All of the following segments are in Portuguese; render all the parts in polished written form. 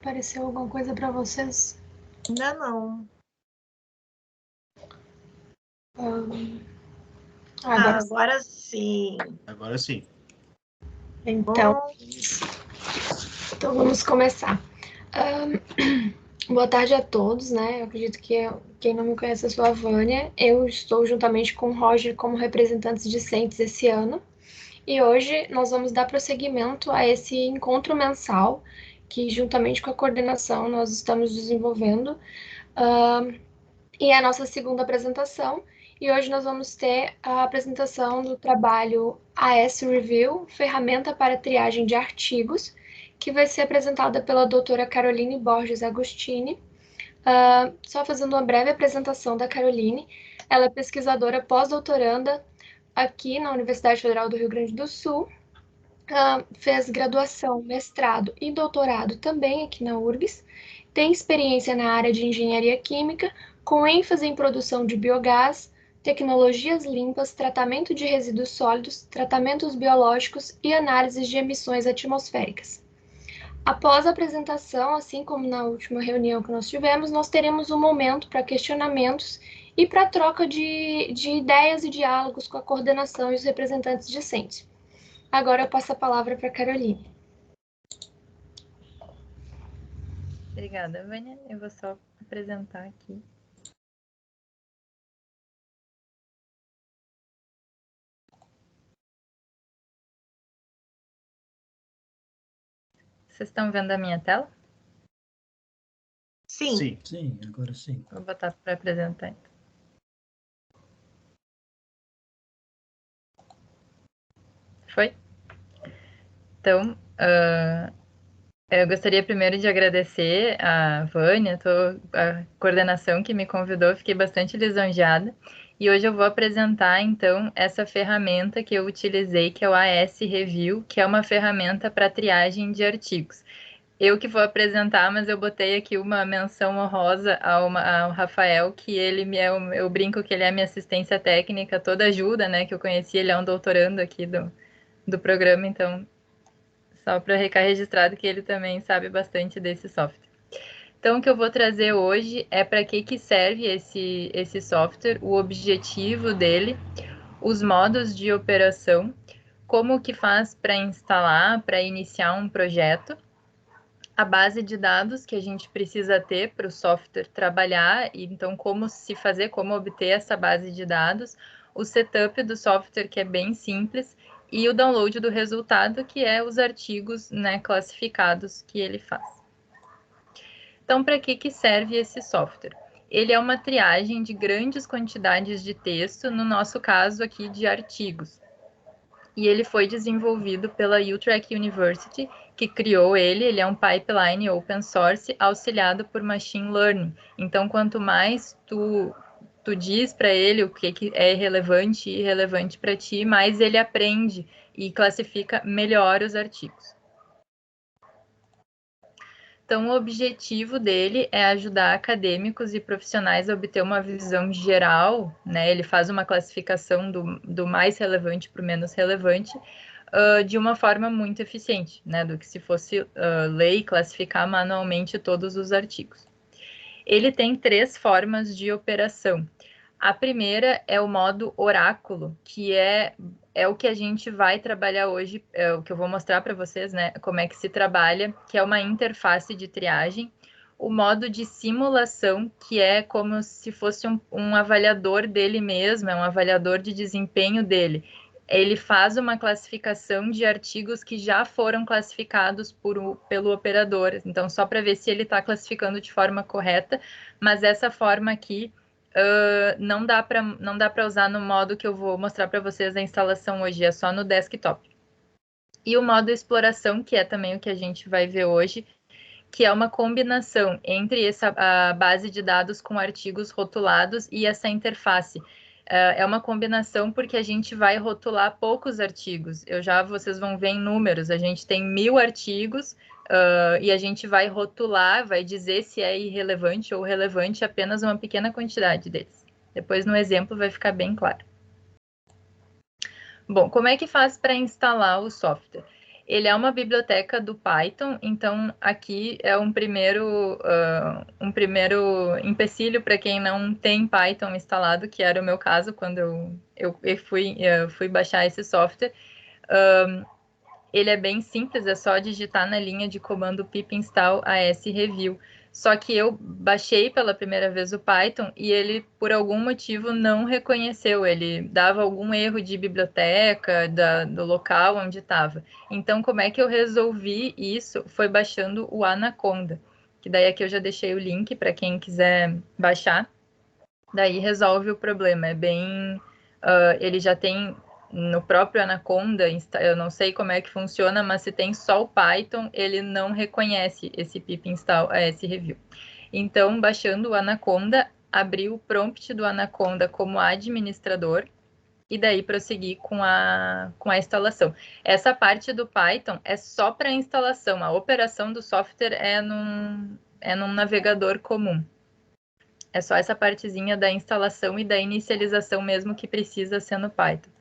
Apareceu alguma coisa para vocês? Ainda não. Agora sim. Agora sim. Então vamos começar. Boa tarde a todos, né? Eu acredito que quem não me conhece, eu sou a Vânia. Eu estou juntamente com o Roger como representantes discentes esse ano. E hoje nós vamos dar prosseguimento a esse encontro mensal que, juntamente com a coordenação, nós estamos desenvolvendo. E é a nossa segunda apresentação. E hoje nós vamos ter a apresentação do trabalho AS Review, ferramenta para triagem de artigos, que vai ser apresentada pela doutora Caroline Borges Agostini. Só fazendo uma breve apresentação da Caroline, ela é pesquisadora pós-doutoranda aqui na Universidade Federal do Rio Grande do Sul, fez graduação, mestrado e doutorado também aqui na URGS, tem experiência na área de engenharia química, com ênfase em produção de biogás, tecnologias limpas, tratamento de resíduos sólidos, tratamentos biológicos e análises de emissões atmosféricas. Após a apresentação, assim como na última reunião que nós tivemos, nós teremos um momento para questionamentos e para troca de ideias e diálogos com a coordenação e os representantes discentes. Agora eu passo a palavra para a Caroline. Obrigada, Vânia. Eu vou só apresentar aqui. Vocês estão vendo a minha tela? Sim. Sim, agora sim. Vou botar para apresentar, então. Foi? Então, eu gostaria primeiro de agradecer a Vânia, a coordenação que me convidou, fiquei bastante lisonjeada. E hoje eu vou apresentar, então, essa ferramenta que eu utilizei, que é o AS Review, que é uma ferramenta para triagem de artigos. Eu que vou apresentar, mas eu botei aqui uma menção honrosa ao Rafael, que eu brinco que ele é minha assistência técnica, toda ajuda, né, que eu conheci, ele é um doutorando aqui do programa, então, só para ficar registrado que ele também sabe bastante desse software. Então, o que eu vou trazer hoje é para que serve esse software, o objetivo dele, os modos de operação, como que faz para instalar, para iniciar um projeto, a base de dados que a gente precisa ter para o software trabalhar, e então como se fazer, como obter essa base de dados, o setup do software, que é bem simples, e o download do resultado, que é os artigos, né, classificados que ele faz. Então, para que serve esse software? Ele é uma triagem de grandes quantidades de texto, no nosso caso aqui de artigos. E ele foi desenvolvido pela Utrecht University, que criou ele é um pipeline open source auxiliado por machine learning. Então, quanto mais tu diz para ele o que é relevante e irrelevante para ti, mais ele aprende e classifica melhor os artigos. Então, o objetivo dele é ajudar acadêmicos e profissionais a obter uma visão geral, né? Ele faz uma classificação do mais relevante para o menos relevante, de uma forma muito eficiente, né? Do que se fosse ler e classificar manualmente todos os artigos. Ele tem 3 formas de operação. A primeira é o modo oráculo, que é o que a gente vai trabalhar hoje, é o que eu vou mostrar para vocês, né? Como é que se trabalha, que é uma interface de triagem. O modo de simulação, que é como se fosse um avaliador dele mesmo, é um avaliador de desempenho dele. Ele faz uma classificação de artigos que já foram classificados pelo operador. Então, só para ver se ele está classificando de forma correta, mas essa forma aqui não dá para usar no modo que eu vou mostrar para vocês a instalação hoje, é só no desktop. E o modo exploração, que é também o que a gente vai ver hoje, que é uma combinação entre a base de dados com artigos rotulados e essa interface. É uma combinação porque a gente vai rotular poucos artigos. Vocês vão ver em números, a gente tem 1000 artigos e a gente vai rotular, vai dizer se é irrelevante ou relevante apenas uma pequena quantidade deles. Depois no exemplo vai ficar bem claro. Bom, como é que faz para instalar o software? Ele é uma biblioteca do Python, então aqui é um primeiro empecilho para quem não tem Python instalado, que era o meu caso quando eu fui baixar esse software. Ele é bem simples, é só digitar na linha de comando pip install asreview. Só que eu baixei pela primeira vez o Python e ele, por algum motivo, não reconheceu. Ele dava algum erro de biblioteca, do local onde estava. Então, como é que eu resolvi isso? Foi baixando o Anaconda. Que daí aqui eu já deixei o link para quem quiser baixar. Daí resolve o problema. É bem... ele já tem no próprio Anaconda, eu não sei como é que funciona, mas se tem só o Python, ele não reconhece esse pip install asreview. Então, baixando o Anaconda, abri o prompt do Anaconda como administrador e daí prosseguir com a instalação. Essa parte do Python é só para instalação, a operação do software é num navegador comum. É só essa partezinha da instalação e da inicialização mesmo que precisa ser no Python.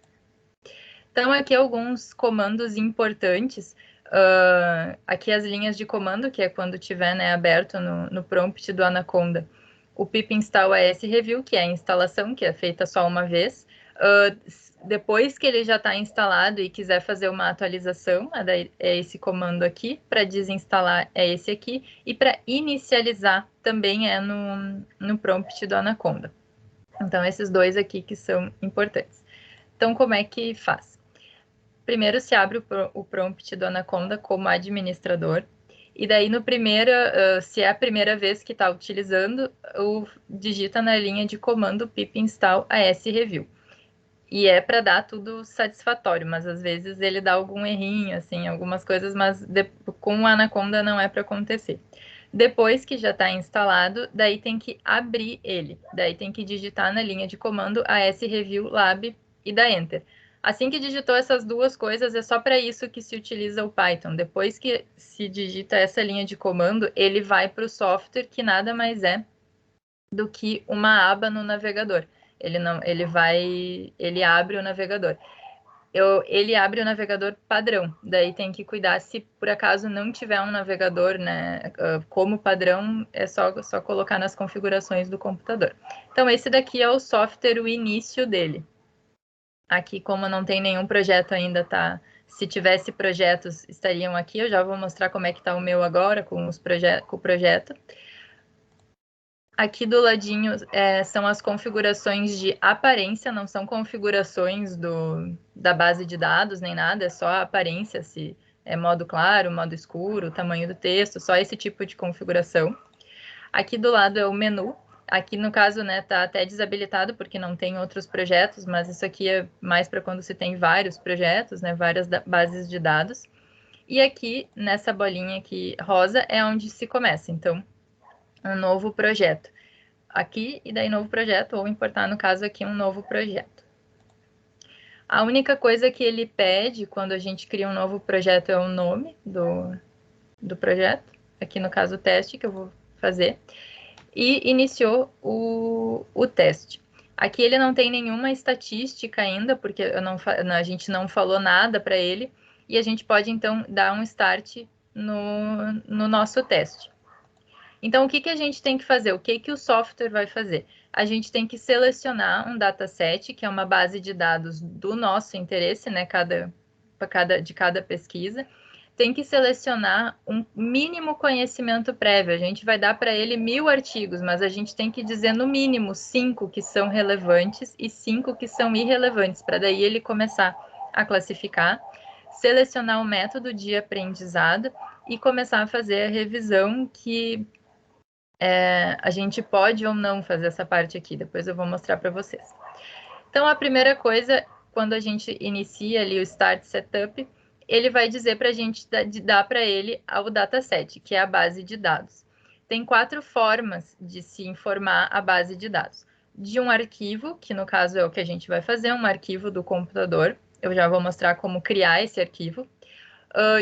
Então, aqui alguns comandos importantes. Aqui as linhas de comando, que é quando tiver, né, aberto no prompt do Anaconda. O pip install asreview, que é a instalação, que é feita só uma vez. Depois que ele já está instalado e quiser fazer uma atualização, é esse comando aqui. Para desinstalar é esse aqui. E para inicializar também é no prompt do Anaconda. Então, esses dois aqui que são importantes. Então, como é que faz? Primeiro se abre o prompt do Anaconda como administrador. E daí, no primeiro, se é a primeira vez que está utilizando, digita na linha de comando pip install asreview. E é para dar tudo satisfatório, mas às vezes ele dá algum errinho, assim, algumas coisas, mas com o Anaconda não é para acontecer. Depois que já está instalado, daí tem que abrir ele. Daí tem que digitar na linha de comando asreview lab e dar Enter. Assim que digitou essas duas coisas, é só para isso que se utiliza o Python. Depois que se digita essa linha de comando, ele vai para o software, que nada mais é do que uma aba no navegador. Ele abre o navegador. Ele abre o navegador padrão. Daí tem que cuidar se por acaso não tiver um navegador, né, como padrão, é só colocar nas configurações do computador. Então, esse daqui é o software, o início dele. Aqui, como não tem nenhum projeto ainda, tá? Se tivesse projetos, estariam aqui. Eu já vou mostrar como é que tá o meu agora com o projeto. Aqui do ladinho são as configurações de aparência, não são configurações da base de dados nem nada, é só a aparência, se é modo claro, modo escuro, tamanho do texto, só esse tipo de configuração. Aqui do lado é o menu. Aqui, no caso, né, tá até desabilitado, porque não tem outros projetos, mas isso aqui é mais para quando se tem vários projetos, né, várias bases de dados. E aqui, nessa bolinha aqui rosa, é onde se começa. Então, um novo projeto. Aqui, e daí novo projeto, ou importar, no caso, aqui um novo projeto. A única coisa que ele pede quando a gente cria um novo projeto é o nome do projeto. Aqui, no caso, o teste que eu vou fazer. E iniciou o teste. Aqui ele não tem nenhuma estatística ainda, porque a gente não falou nada para ele, e a gente pode, então, dar um start no nosso teste. Então, o que a gente tem que fazer? O que o software vai fazer? A gente tem que selecionar um dataset, que é uma base de dados do nosso interesse, né, de cada pesquisa. Tem que selecionar um mínimo conhecimento prévio. A gente vai dar para ele 1000 artigos, mas a gente tem que dizer no mínimo 5 que são relevantes e 5 que são irrelevantes, para daí ele começar a classificar, selecionar o método de aprendizado e começar a fazer a revisão, que a gente pode ou não fazer essa parte aqui. Depois eu vou mostrar para vocês. Então, a primeira coisa, quando a gente inicia ali o Start Setup, ele vai dizer para a gente dar para ele o dataset, que é a base de dados. Tem 4 formas de se informar a base de dados. De um arquivo, que no caso é o que a gente vai fazer, um arquivo do computador. Eu já vou mostrar como criar esse arquivo.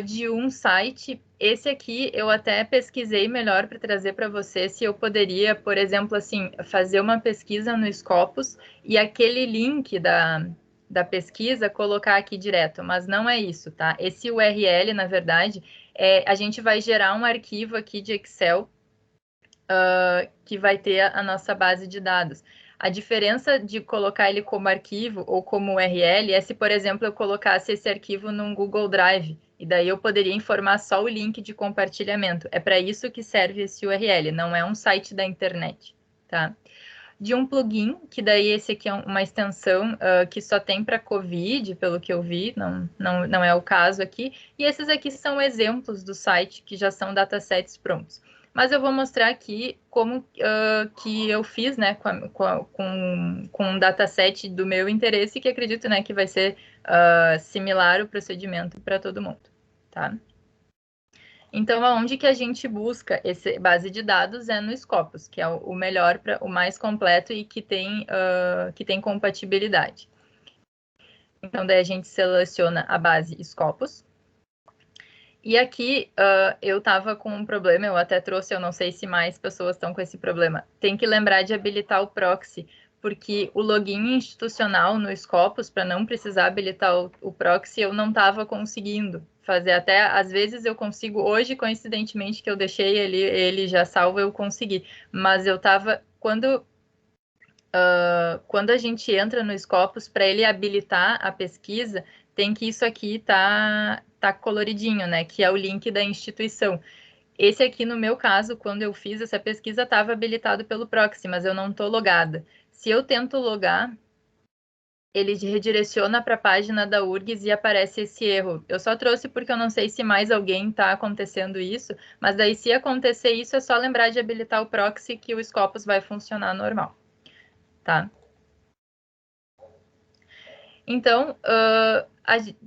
De um site, esse aqui eu até pesquisei melhor para trazer para você, se eu poderia, por exemplo, assim, fazer uma pesquisa no Scopus e aquele link da pesquisa, colocar aqui direto, mas não é isso, tá? Esse URL, na verdade, a gente vai gerar um arquivo aqui de Excel que vai ter a nossa base de dados. A diferença de colocar ele como arquivo ou como URL é se, por exemplo, eu colocasse esse arquivo num Google Drive, e daí eu poderia informar só o link de compartilhamento. É para isso que serve esse URL, não é um site da internet, tá? De um plugin, que daí esse aqui é uma extensão que só tem para COVID, pelo que eu vi, não é o caso aqui. E esses aqui são exemplos do site, que já são datasets prontos. Mas eu vou mostrar aqui como que eu fiz, né, com um dataset do meu interesse, que acredito, né, que vai ser similar o procedimento para todo mundo, tá? Então, aonde que a gente busca essa base de dados é no Scopus, que é o melhor, o mais completo e que tem compatibilidade. Então, daí a gente seleciona a base Scopus. E aqui eu estava com um problema, eu até trouxe, eu não sei se mais pessoas estão com esse problema. Tem que lembrar de habilitar o proxy, porque o login institucional no Scopus, para não precisar habilitar o proxy, eu não estava conseguindo fazer. Até às vezes eu consigo, hoje, coincidentemente, que eu deixei ele já salvo, eu consegui. Mas eu estava, quando a gente entra no Scopus, para ele habilitar a pesquisa, tem que isso aqui tá coloridinho, né? Que é o link da instituição. Esse aqui, no meu caso, quando eu fiz essa pesquisa, estava habilitado pelo proxy, mas eu não estou logada. Se eu tento logar, ele redireciona para a página da URGS e aparece esse erro. Eu só trouxe porque eu não sei se mais alguém está acontecendo isso, mas daí se acontecer isso, é só lembrar de habilitar o proxy que o Scopus vai funcionar normal, tá? Então,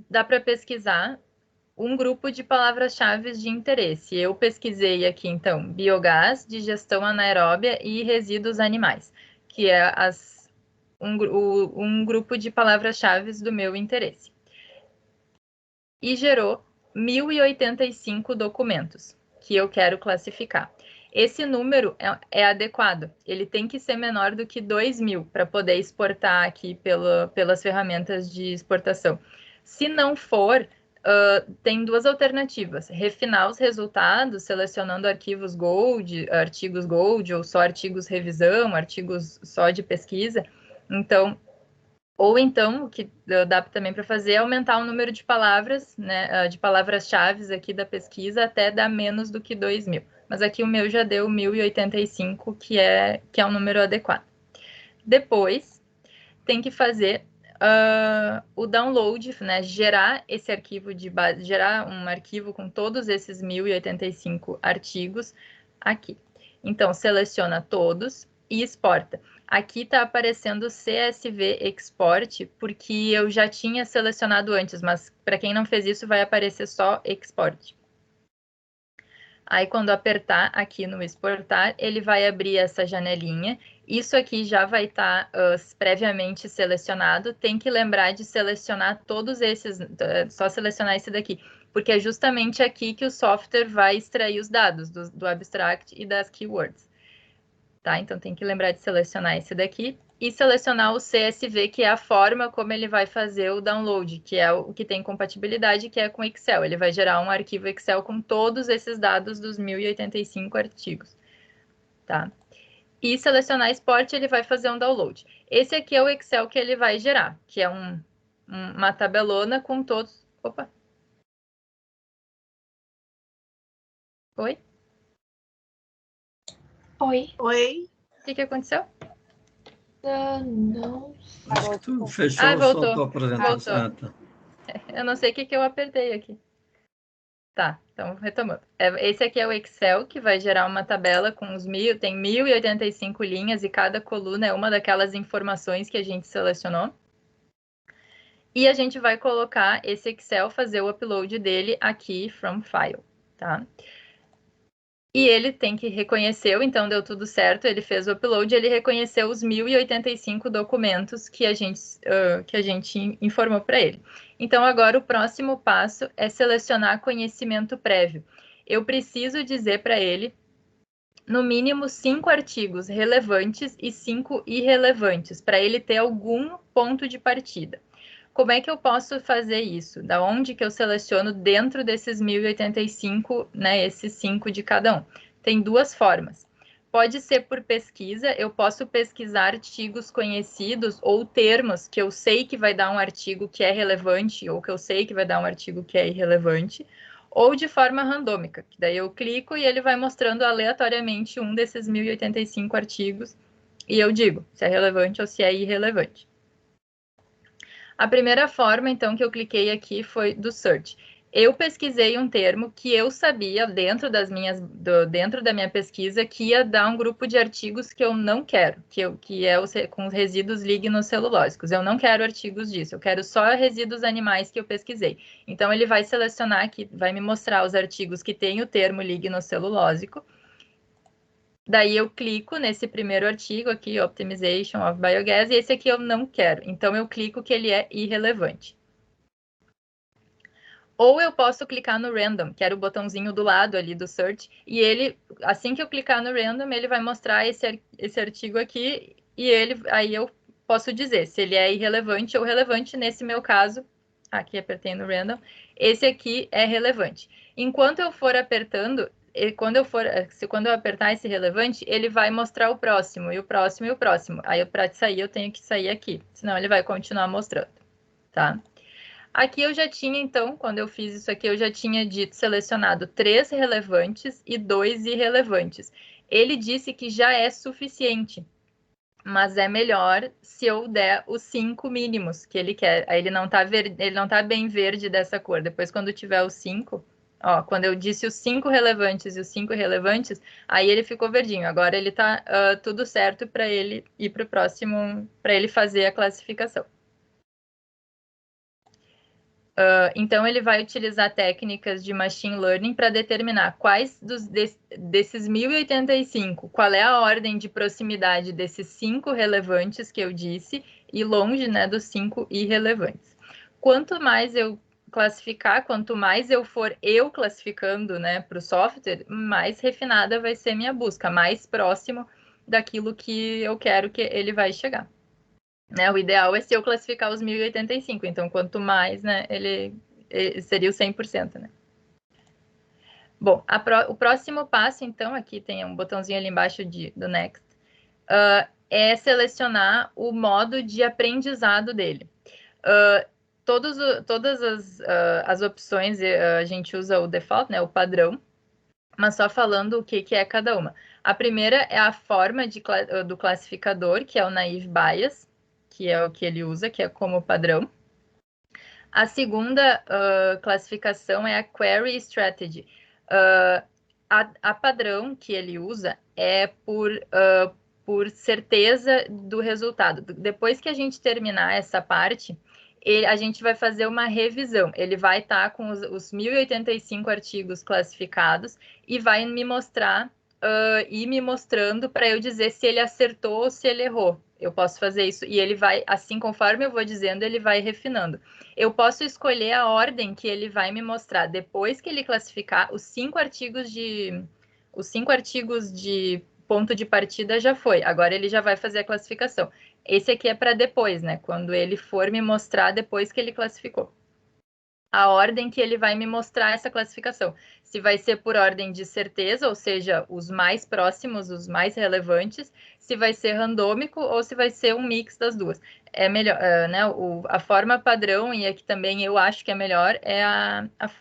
dá para pesquisar um grupo de palavras-chave de interesse. Eu pesquisei aqui, então, biogás, digestão anaeróbia e resíduos animais, que é um grupo de palavras-chave do meu interesse. E gerou 1.085 documentos que eu quero classificar. Esse número é adequado, ele tem que ser menor do que 2.000 para poder exportar aqui pelas ferramentas de exportação. Se não for, tem duas alternativas: refinar os resultados, selecionando arquivos Gold, artigos Gold, ou só artigos revisão, artigos só de pesquisa. Ou então, o que dá também para fazer é aumentar o número de palavras, né, de palavras-chave aqui da pesquisa até dar menos do que 2.000. Mas aqui o meu já deu 1.085, que é um número adequado. Depois, tem que fazer o download, né, gerar esse arquivo de base, gerar um arquivo com todos esses 1.085 artigos aqui. Então, seleciona todos e exporta. Aqui está aparecendo CSV Export, porque eu já tinha selecionado antes, mas para quem não fez isso, vai aparecer só Export. Aí, quando apertar aqui no exportar, ele vai abrir essa janelinha. Isso aqui já vai estar previamente selecionado. Tem que lembrar de selecionar todos esses, só selecionar esse daqui, porque é justamente aqui que o software vai extrair os dados do abstract e das keywords. Tá? Então, tem que lembrar de selecionar esse daqui e selecionar o CSV, que é a forma como ele vai fazer o download, que é o que tem compatibilidade, que é com Excel. Ele vai gerar um arquivo Excel com todos esses dados dos 1.085 artigos. Tá? E selecionar export, ele vai fazer um download. Esse aqui é o Excel que ele vai gerar, que é uma tabelona com todos... Opa! Oi? Oi. Oi. O que aconteceu? Não. Acho que tu fechou voltou. só a tua apresentação. Voltou. Eu não sei o que eu apertei aqui. Tá, então retomando. Esse aqui é o Excel, que vai gerar uma tabela com tem 1.085 linhas e cada coluna é uma daquelas informações que a gente selecionou. E a gente vai colocar esse Excel, fazer o upload dele aqui, from file, tá? E ele tem que reconhecer, então deu tudo certo, ele fez o upload, ele reconheceu os 1.085 documentos que a gente informou para ele. Então, agora o próximo passo é selecionar conhecimento prévio. Eu preciso dizer para ele, no mínimo, 5 artigos relevantes e 5 irrelevantes, para ele ter algum ponto de partida. como é que eu posso fazer isso? Da onde que eu seleciono dentro desses 1085, né, esses 5 de cada um? Tem duas formas. Pode ser por pesquisa, eu posso pesquisar artigos conhecidos ou termos que eu sei que vai dar um artigo que é relevante ou que eu sei que vai dar um artigo que é irrelevante, ou de forma randômica, que daí eu clico e ele vai mostrando aleatoriamente um desses 1085 artigos e eu digo se é relevante ou se é irrelevante. A primeira forma, então, que eu cliquei aqui foi do search. Eu pesquisei um termo que eu sabia dentro dentro da minha pesquisa que ia dar um grupo de artigos que eu não quero, que é com os resíduos lignocelulósicos. Eu não quero artigos disso, eu quero só resíduos animais que eu pesquisei. Então ele vai selecionar aqui, vai me mostrar os artigos que tem o termo lignocelulósico. Daí eu clico nesse primeiro artigo aqui, Optimization of Biogas, e esse aqui eu não quero. Então eu clico que ele é irrelevante. Ou eu posso clicar no Random, que era o botãozinho do lado ali do Search, e ele, assim que eu clicar no Random, ele vai mostrar esse artigo aqui, e aí eu posso dizer se ele é irrelevante ou relevante. Nesse meu caso, aqui apertei no Random, esse aqui é relevante. Enquanto eu for apertando, quando eu apertar esse relevante, ele vai mostrar o próximo, e o próximo, e o próximo. Aí, para sair, eu tenho que sair aqui, senão ele vai continuar mostrando, tá? Aqui eu já tinha, então, quando eu fiz isso aqui, eu já tinha selecionado 3 relevantes e 2 irrelevantes. Ele disse que já é suficiente, mas é melhor se eu der os 5 mínimos que ele quer. Aí ele não tá bem verde dessa cor. Depois, quando tiver os 5, ó, quando eu disse os 5 relevantes e os 5 irrelevantes, aí ele ficou verdinho. Agora ele tá tudo certo para ele ir para o próximo, para ele fazer a classificação. Então, ele vai utilizar técnicas de machine learning para determinar quais desses 1085, qual é a ordem de proximidade desses 5 relevantes que eu disse e longe, né, dos 5 irrelevantes. Quanto mais eu classificar, quanto mais eu for classificando, né, para o software, mais refinada vai ser minha busca, mais próximo daquilo que eu quero que ele vai chegar. Né, o ideal é se eu classificar os 1085, então quanto mais, né, ele seria o 100%, né? Bom, o próximo passo, então, aqui tem um botãozinho ali embaixo do Next, é selecionar o modo de aprendizado dele. Todas as opções, a gente usa o default, né, o padrão, mas só falando o que é cada uma. A primeira é a forma do classificador, que é o Naive Bayes, que é o que ele usa, que é como padrão. A segunda classificação é a Query Strategy. A padrão que ele usa é por certeza do resultado. Depois que a gente terminar essa parte, a gente vai fazer uma revisão. Ele vai estar com os 1085 artigos classificados e vai me mostrar ir me mostrando para eu dizer se ele acertou ou se ele errou. Eu posso fazer isso e ele vai, assim, conforme eu vou dizendo, ele vai refinando. Eu posso escolher a ordem que ele vai me mostrar. Depois que ele classificar, os 5 artigos de ponto de partida já foi. Agora ele já vai fazer a classificação. Esse aqui é para depois, né? Quando ele for me mostrar depois que ele classificou. A ordem que ele vai me mostrar essa classificação. Se vai ser por ordem de certeza, ou seja, os mais próximos, os mais relevantes, se vai ser randômico ou se vai ser um mix das duas. É melhor, né? A forma padrão, e aqui também eu acho que é melhor, é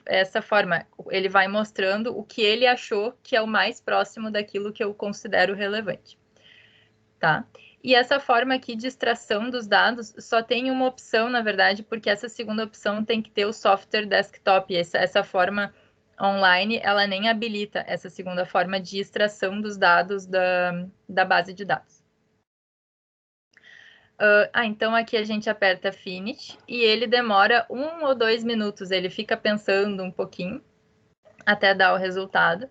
essa forma. Ele vai mostrando o que ele achou que é o mais próximo daquilo que eu considero relevante. Tá? E essa forma aqui de extração dos dados só tem uma opção, na verdade, porque essa segunda opção tem que ter o software desktop. Essa forma online, ela nem habilita essa segunda forma de extração dos dados da base de dados. Então aqui a gente aperta Finish e ele demora 1 ou 2 minutos. Ele fica pensando um pouquinho até dar o resultado.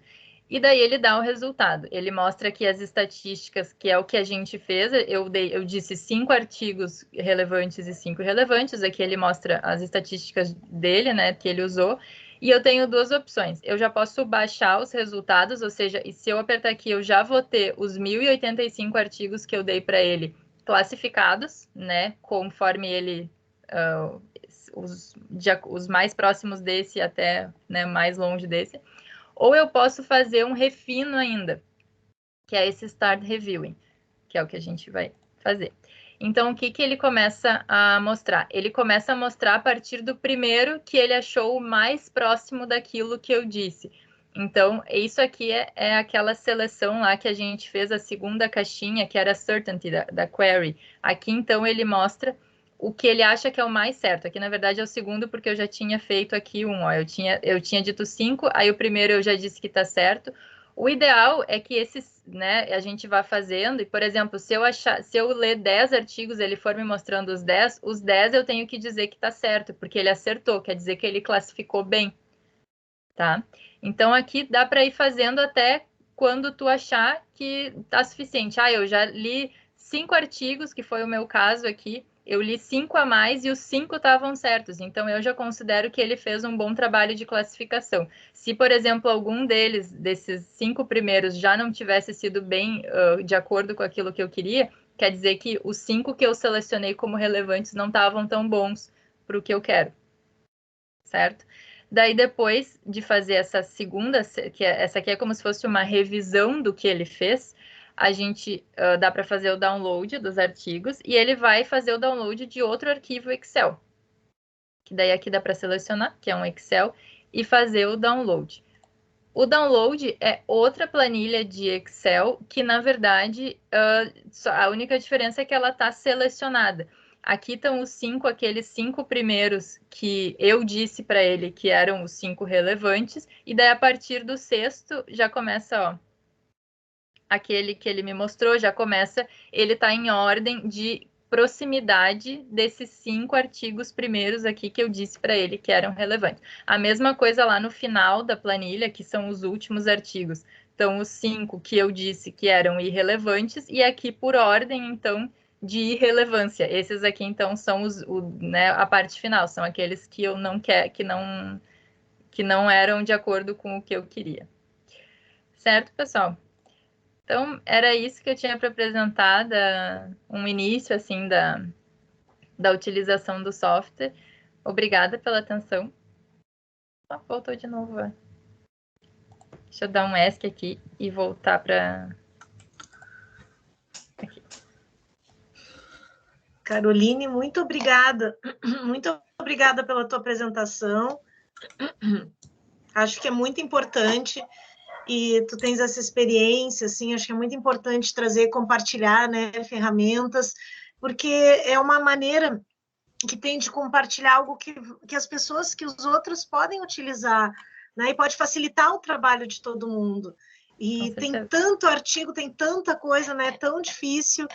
E daí ele dá o resultado. Ele mostra aqui as estatísticas, que é o que a gente fez. Eu disse 5 artigos relevantes e 5 irrelevantes. Aqui ele mostra as estatísticas dele, né, que ele usou. E eu tenho 2 opções. Eu já posso baixar os resultados, ou seja, se eu apertar aqui, eu já vou ter os 1085 artigos que eu dei para ele classificados, né, conforme ele os mais próximos desse até, né, mais longe desse. Ou eu posso fazer um refino ainda, que é esse Start Reviewing, que é o que a gente vai fazer. Então, o que ele começa a mostrar? Ele começa a mostrar a partir do primeiro que ele achou mais próximo daquilo que eu disse. Então, isso aqui é aquela seleção lá que a gente fez, a segunda caixinha, que era a Certainty da Query. Aqui, então, ele mostra o que ele acha que é o mais certo. Aqui, na verdade, é o segundo, porque eu já tinha feito aqui um. Ó, eu tinha dito 5, aí o primeiro eu já disse que está certo. O ideal é que esses, né, a gente vá fazendo, e, por exemplo, se eu ler 10 artigos, ele for me mostrando os 10 eu tenho que dizer que está certo, porque ele acertou, quer dizer que ele classificou bem, tá? Então, aqui dá para ir fazendo até quando tu achar que está suficiente. Ah, eu já li 5 artigos, que foi o meu caso aqui, eu li 5 a mais e os 5 estavam certos. Então, eu já considero que ele fez um bom trabalho de classificação. Se, por exemplo, algum desses 5 primeiros, já não tivesse sido bem de acordo com aquilo que eu queria, quer dizer que os 5 que eu selecionei como relevantes não estavam tão bons para o que eu quero. Certo? Daí, depois de fazer essa segunda, essa aqui é como se fosse uma revisão do que ele fez, a gente dá para fazer o download dos artigos e ele vai fazer o download de outro arquivo Excel. Que daí aqui dá para selecionar, que é um Excel, e fazer o download. O download é outra planilha de Excel que, na verdade, a única diferença é que ela está selecionada. Aqui estão os 5, aqueles 5 primeiros que eu disse para ele que eram os 5 relevantes, e daí a partir do 6º já começa, ó, aquele que ele me mostrou, já começa, ele está em ordem de proximidade desses 5 artigos primeiros aqui que eu disse para ele que eram relevantes. A mesma coisa lá no final da planilha, que são os últimos artigos. Então, os 5 que eu disse que eram irrelevantes, e aqui por ordem, então, de irrelevância. Esses aqui, então, são né, a parte final, são aqueles que eu não quero, que não eram de acordo com o que eu queria. Certo, pessoal? Então, era isso que eu tinha para apresentar, um início, assim, da utilização do software. Obrigada pela atenção. Ah, voltou de novo. Deixa eu dar um ESC aqui e voltar para... aqui. Caroline, muito obrigada. Muito obrigada pela tua apresentação. Acho que é muito importante, e tu tens essa experiência, assim, acho que é muito importante trazer, compartilhar, né, ferramentas, porque é uma maneira que tem de compartilhar algo que as pessoas, que os outros podem utilizar, né, e pode facilitar o trabalho de todo mundo. E tem tanto artigo, tem tanta coisa, né, tão difícil.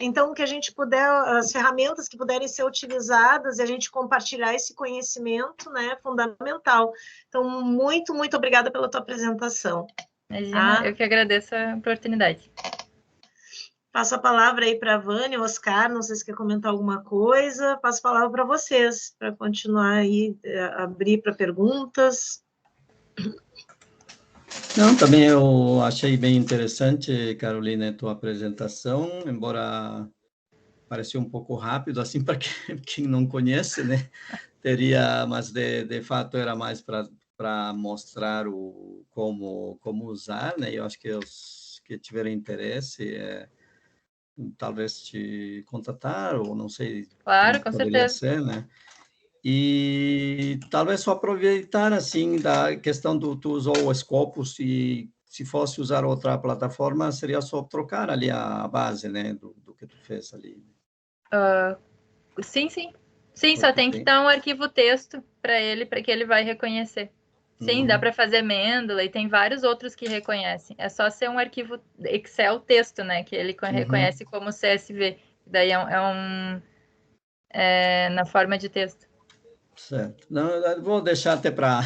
Então, que a gente puder, as ferramentas que puderem ser utilizadas e a gente compartilhar esse conhecimento, né, é fundamental. Então, muito, muito obrigada pela tua apresentação. Imagina, eu que agradeço a oportunidade. Passo a palavra aí para a Vânia, Oscar, não sei se quer comentar alguma coisa. Passo a palavra para vocês, para continuar aí, abrir para perguntas. Não, também eu achei bem interessante, Carolina, a tua apresentação, embora parecia um pouco rápido, assim, para quem não conhece, né? Mas de fato era mais para mostrar como usar, né? Eu acho que os que tiverem interesse, talvez te contatar, ou não sei. Claro, com certeza. Ser, né? E talvez só aproveitar, assim, da questão tu usou o Scopus, e se fosse usar outra plataforma, seria só trocar ali a base, né, do que tu fez ali. Sim. Sim, só tem que dar um arquivo texto para que ele vai reconhecer. Sim, dá para fazer Mendeley, e tem vários outros que reconhecem. É só ser um arquivo Excel texto, né, que ele reconhece como CSV. Daí é na forma de texto. Certo. Não, eu vou deixar até para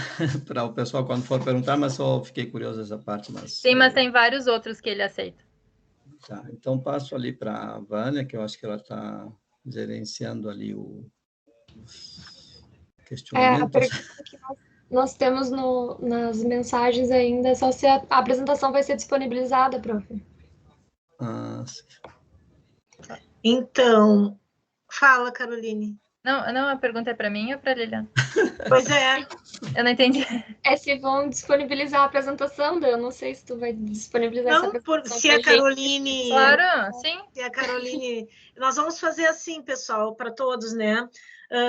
o pessoal quando for perguntar, mas só fiquei curioso essa parte. Sim, mas tem vários outros que ele aceita. Tá, então passo ali para a Vânia, que eu acho que ela está gerenciando ali os questionamentos. A pergunta que nós temos nas mensagens ainda é só se a apresentação vai ser disponibilizada, prof. Sim. Então, fala, Caroline. Não, a pergunta é para mim ou para a Liliana? Pois é. Eu não entendi. É se vão disponibilizar a apresentação, eu não sei se tu vai disponibilizar essa Não, apresentação se pra a gente. Caroline... Claro, sim. Se a Caroline... Nós vamos fazer assim, pessoal, para todos, né?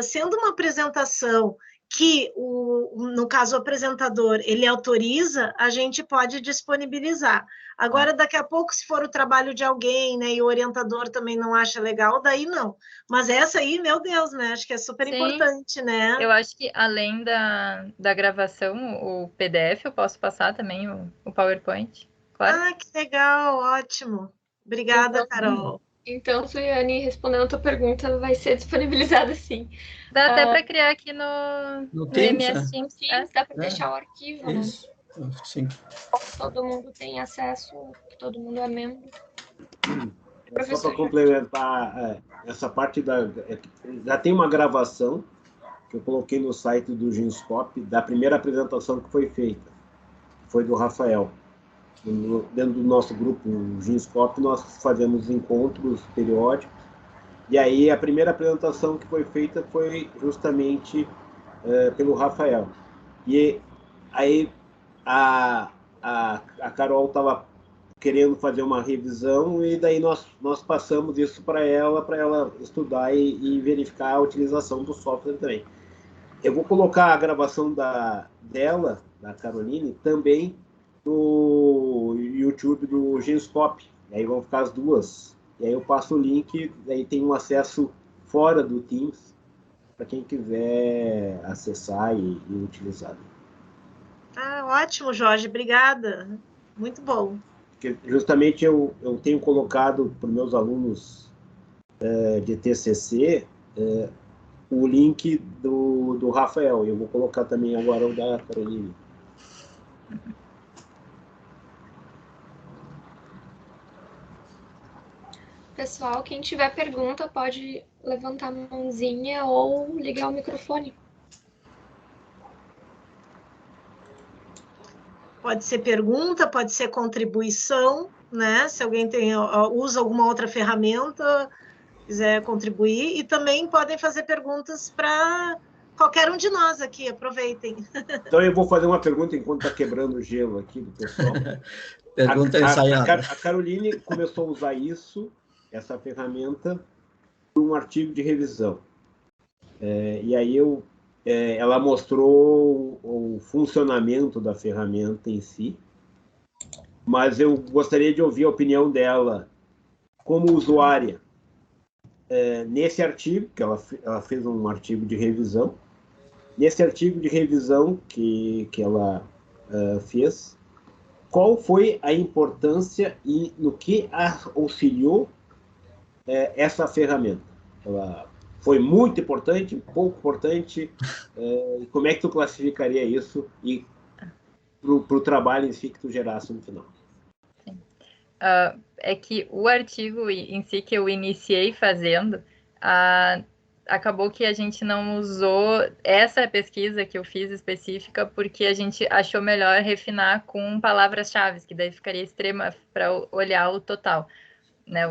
Sendo uma apresentação que, no caso, o apresentador, ele autoriza, a gente pode disponibilizar. Agora, daqui a pouco, se for o trabalho de alguém, né, e o orientador também não acha legal, daí não. Mas essa aí, meu Deus, né? Acho que é super importante, né? Eu acho que, além da gravação, o PDF, eu posso passar também o PowerPoint, claro. Ah, que legal, ótimo. Obrigada, Então, Carol. Então, Suiane, respondendo a tua pergunta, vai ser disponibilizada sim. Dá até para criar aqui no Teams, MS Teams. Sim, dá para deixar o arquivo, né? Isso, sim. Todo mundo tem acesso, todo mundo é membro. Só para complementar essa parte já tem uma gravação que eu coloquei no site do Ginscop da primeira apresentação que foi feita, foi do Rafael. Dentro do nosso grupo Ginscop, nós fazemos encontros periódicos, e aí a primeira apresentação que foi feita foi justamente pelo Rafael. E aí a Carol estava querendo fazer uma revisão, e daí nós passamos isso para ela estudar e verificar a utilização do software também. Eu vou colocar a gravação dela, da Caroline, também no YouTube do Ginscop. E aí vão ficar as duas. E aí eu passo o link, daí tem um acesso fora do Teams para quem quiser acessar e utilizar. Ah, ótimo, Jorge, obrigada. Muito bom. Porque justamente eu tenho colocado para os meus alunos de TCC o link do Rafael. Eu vou colocar também agora o da Caroline. Pessoal, quem tiver pergunta pode levantar a mãozinha ou ligar o microfone. Pode ser pergunta, pode ser contribuição, né? Se alguém usa alguma outra ferramenta, quiser contribuir, e também podem fazer perguntas para qualquer um de nós aqui, aproveitem. Então eu vou fazer uma pergunta enquanto está quebrando o gelo aqui do pessoal. Pergunta ensaiada. A Caroline começou a usar essa ferramenta, para um artigo de revisão. E aí ela mostrou o funcionamento da ferramenta em si, mas eu gostaria de ouvir a opinião dela como usuária nesse artigo, que ela fez um artigo de revisão. Nesse artigo de revisão que ela fez, qual foi a importância e no que auxiliou essa ferramenta? Ela foi muito importante, pouco importante? Como é que tu classificaria isso e para o trabalho em si que tu gerasse no final? É que o artigo em si que eu iniciei fazendo, acabou que a gente não usou essa pesquisa que eu fiz específica, porque a gente achou melhor refinar com palavras-chave, que daí ficaria extrema para olhar o total. Né,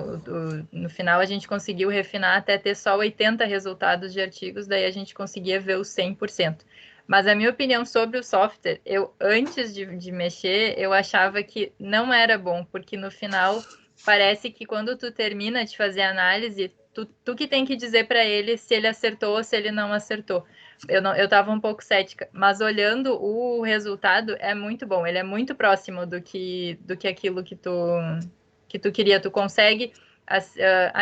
no final a gente conseguiu refinar até ter só 80 resultados de artigos, daí a gente conseguia ver os 100%. Mas a minha opinião sobre o software, antes de mexer, eu achava que não era bom, porque no final parece que quando tu termina de fazer a análise, tu que tem que dizer para ele se ele acertou ou se ele não acertou. Eu estava um pouco cética, mas olhando o resultado é muito bom, ele é muito próximo do que aquilo que tu queria, tu consegue...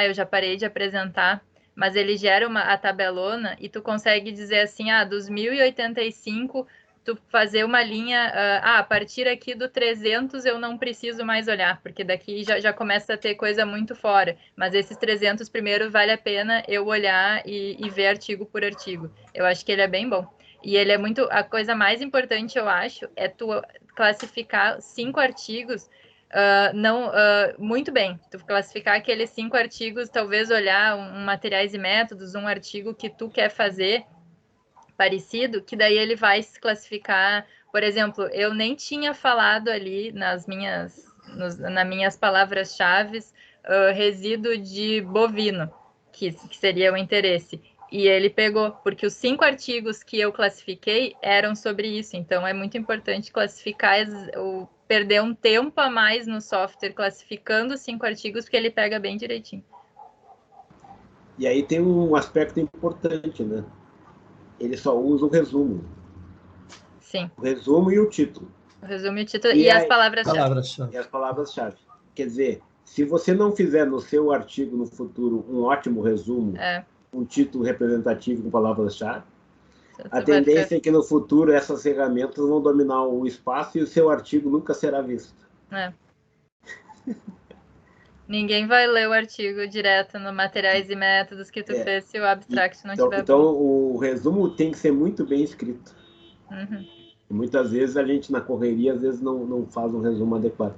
eu já parei de apresentar, mas ele gera a tabelona e tu consegue dizer assim, dos 1085, tu fazer uma linha, a partir aqui do 300 eu não preciso mais olhar, porque daqui já começa a ter coisa muito fora, mas esses 300 primeiro vale a pena eu olhar e ver artigo por artigo. Eu acho que ele é bem bom. E ele é muito... A coisa mais importante, eu acho, é tu classificar 5 artigos muito bem. Tu classificar aqueles 5 artigos, talvez olhar materiais e métodos, um artigo que tu quer fazer parecido, que daí ele vai se classificar. Por exemplo, eu nem tinha falado ali nas minhas palavras-chave resíduo de bovino, que seria o interesse. E ele pegou, porque os 5 artigos que eu classifiquei eram sobre isso. Então, é muito importante classificar, perder um tempo a mais no software classificando os 5 artigos, porque ele pega bem direitinho. E aí tem um aspecto importante, né? Ele só usa o resumo. Sim. O resumo e o título. O resumo e o título e as palavras-chave. E as palavras-chave. Quer dizer, se você não fizer no seu artigo no futuro um ótimo resumo, um título representativo com palavras-chave, a tendência é que no futuro essas ferramentas vão dominar o espaço e o seu artigo nunca será visto. Ninguém vai ler o artigo direto no materiais e métodos que tu fez se o abstract não tiver então, bom. o resumo tem que ser muito bem escrito. E muitas vezes a gente, na correria, às vezes não faz um resumo adequado.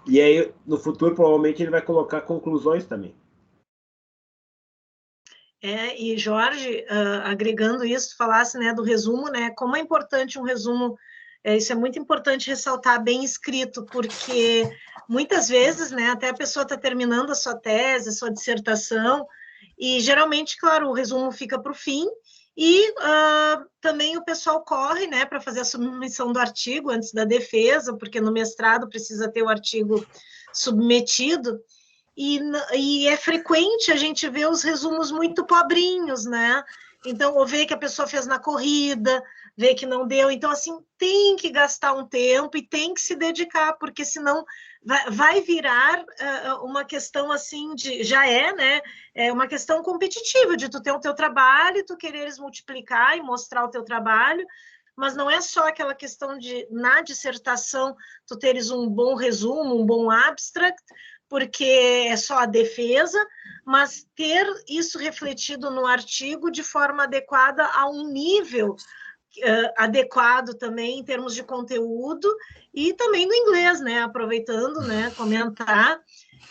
E aí, no futuro, provavelmente, ele vai colocar conclusões também. E Jorge, agregando isso, falasse, né, do resumo, né, como é importante um resumo, isso é muito importante ressaltar, bem escrito, porque muitas vezes, né, até a pessoa está terminando a sua tese, a sua dissertação, e geralmente, claro, o resumo fica para o fim, e também o pessoal corre, né, para fazer a submissão do artigo antes da defesa, porque no mestrado precisa ter o artigo submetido, e é frequente a gente ver os resumos muito pobrinhos, né? Então, ou ver que a pessoa fez na corrida, ver que não deu. Então, assim, tem que gastar um tempo e tem que se dedicar, porque senão vai virar uma questão, assim, já né? É uma questão competitiva, de tu ter o teu trabalho, tu quereres multiplicar e mostrar o teu trabalho, mas não é só aquela questão de, na dissertação, tu teres um bom resumo, um bom abstract, porque é só a defesa, mas ter isso refletido no artigo de forma adequada a um nível adequado também em termos de conteúdo e também no inglês, né? Aproveitando, né? Comentar,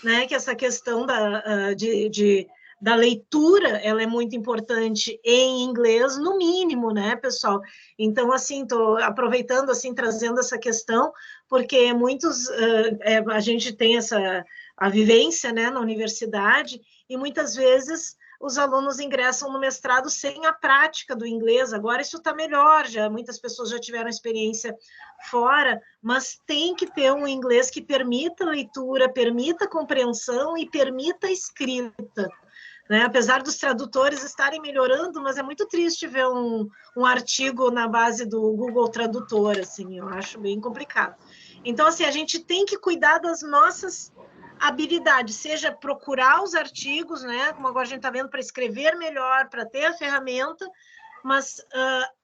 né? Que essa questão da leitura, ela é muito importante em inglês, no mínimo, né, pessoal? Então, assim, estou aproveitando, assim, trazendo essa questão, porque muitos, a gente tem a vivência, né, na universidade, e muitas vezes os alunos ingressam no mestrado sem a prática do inglês. Agora isso está melhor, muitas pessoas já tiveram experiência fora, mas tem que ter um inglês que permita leitura, permita compreensão e permita escrita. Né? Apesar dos tradutores estarem melhorando, mas é muito triste ver um artigo na base do Google Tradutor, assim, eu acho bem complicado. Então, assim, a gente tem que cuidar das nossas habilidade, seja procurar os artigos, né, como agora a gente está vendo, para escrever melhor, para ter a ferramenta, mas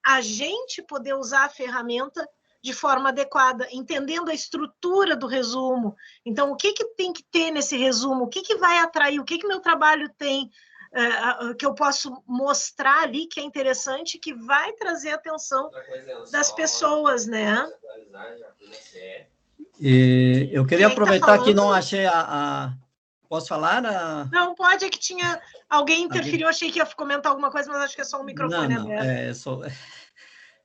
a gente poder usar a ferramenta de forma adequada, entendendo a estrutura do resumo. Então, o que tem que ter nesse resumo? O que vai atrair? O que meu trabalho tem que eu posso mostrar ali que é interessante, que vai trazer a atenção das pessoas, né? E eu queria aproveitar que não achei Posso falar? Não, pode, é que tinha... Alguém interferiu, achei que ia comentar alguma coisa, mas acho que é só o microfone aberto.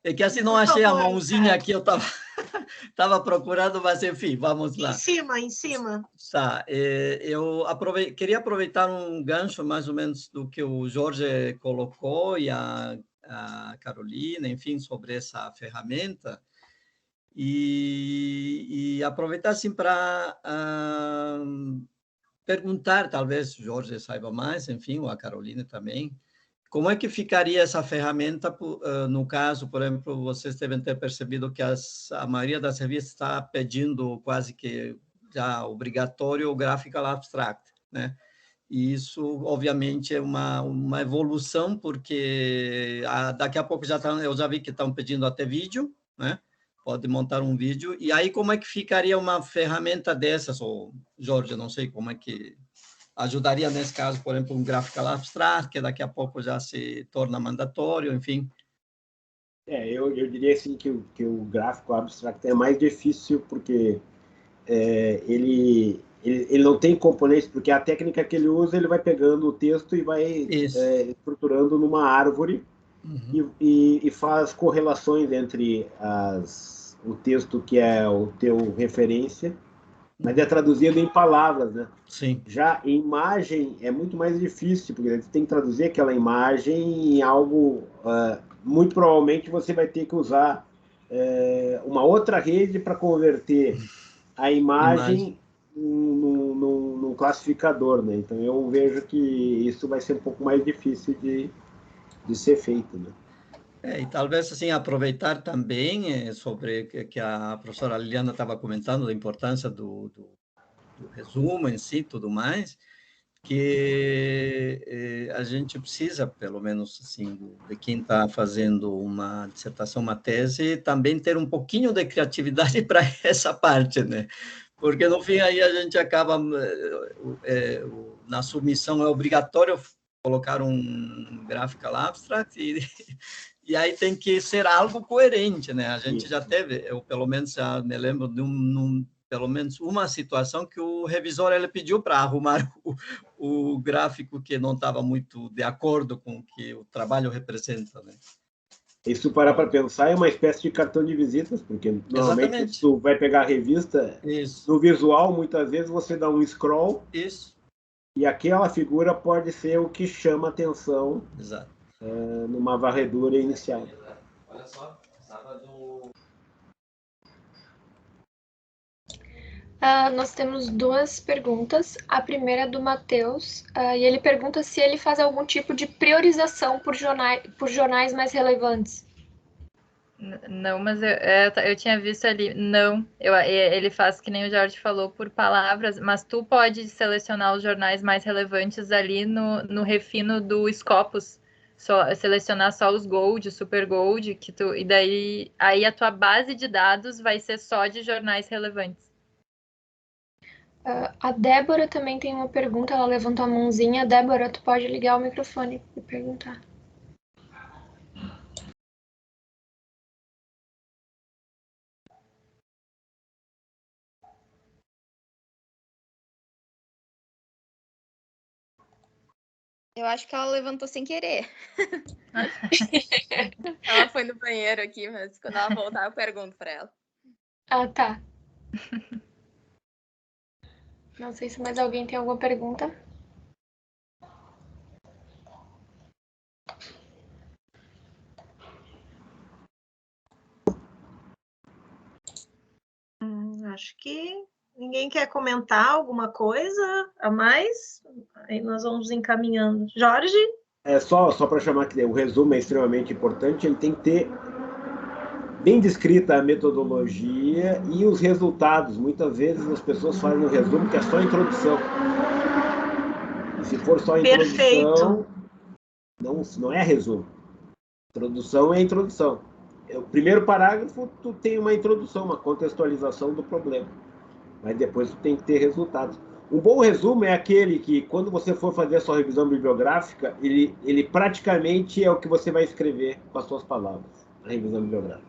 É que assim não achei a mãozinha aqui, eu estava procurando, mas enfim, vamos lá. Em cima. Tá, eu queria aproveitar um gancho mais ou menos do que o Jorge colocou e a Carolina, enfim, sobre essa ferramenta. E aproveitar assim para perguntar, talvez o Jorge saiba mais, enfim, ou a Carolina também, como é que ficaria essa ferramenta no caso, por exemplo, vocês devem ter percebido que a maioria das revistas está pedindo quase que já obrigatório o Graphical Abstract, né? E isso, obviamente, é uma evolução, porque daqui a pouco eu já vi que estão pedindo até vídeo, né? Pode montar um vídeo. E aí, como é que ficaria uma ferramenta dessas? Ou, Jorge, não sei como é que ajudaria nesse caso, por exemplo, um Graphical Abstract, que daqui a pouco já se torna mandatório, enfim. Eu diria assim que o Graphical Abstract é mais difícil, porque ele não tem componentes, porque a técnica que ele usa, ele vai pegando o texto e vai estruturando numa árvore, e faz correlações entre o texto que é o teu referência mas é traduzido em palavras, né? Sim. Já em imagem é muito mais difícil, porque você tem que traduzir aquela imagem em algo... muito provavelmente você vai ter que usar uma outra rede para converter a imagem num classificador, né? Então eu vejo que isso vai ser um pouco mais difícil de ser feito, né? E talvez assim aproveitar também sobre que a professora Liliana estava comentando da importância do resumo em si, tudo mais, que a gente precisa, pelo menos assim, de quem está fazendo uma dissertação, uma tese, também ter um pouquinho de criatividade para essa parte, né? Porque no fim aí a gente acaba, na submissão é obrigatório colocar um graphical abstract e aí tem que ser algo coerente, né? A gente já teve, eu pelo menos já me lembro de pelo menos uma situação que o revisor ele pediu para arrumar o gráfico que não estava muito de acordo com o que o trabalho representa, né? Isso, parar para pensar, é uma espécie de cartão de visitas, porque normalmente se tu vai pegar a revista, no visual, muitas vezes você dá um scroll, e aquela figura pode ser o que chama atenção. Exato. Numa varredura inicial. Olha só, nós temos duas perguntas. A primeira é do Matheus, e ele pergunta se ele faz algum tipo de priorização por jornais mais relevantes. Não, mas eu tinha visto ali, não, ele faz que nem o Jorge falou por palavras, mas tu pode selecionar os jornais mais relevantes ali no refino do Scopus, selecionar só os Gold, Super Gold, e daí aí a tua base de dados vai ser só de jornais relevantes. A Débora também tem uma pergunta, ela levantou a mãozinha. Débora, tu pode ligar o microfone e perguntar. Eu acho que ela levantou sem querer. Ela foi no banheiro aqui, mas quando ela voltar eu pergunto para ela. Ah, tá. Não sei se mais alguém tem alguma pergunta. Acho que ninguém quer comentar alguma coisa a mais. Aí nós vamos encaminhando. Jorge? Só para chamar que o resumo é extremamente importante, ele tem que ter bem descrita a metodologia e os resultados. Muitas vezes as pessoas fazem um resumo que é só a introdução. E se for só a introdução, não é resumo. Introdução é introdução. O primeiro parágrafo, tu tem uma introdução, uma contextualização do problema. Mas depois tu tem que ter resultados. Um bom resumo é aquele que, quando você for fazer a sua revisão bibliográfica, ele praticamente é o que você vai escrever com as suas palavras, a revisão bibliográfica.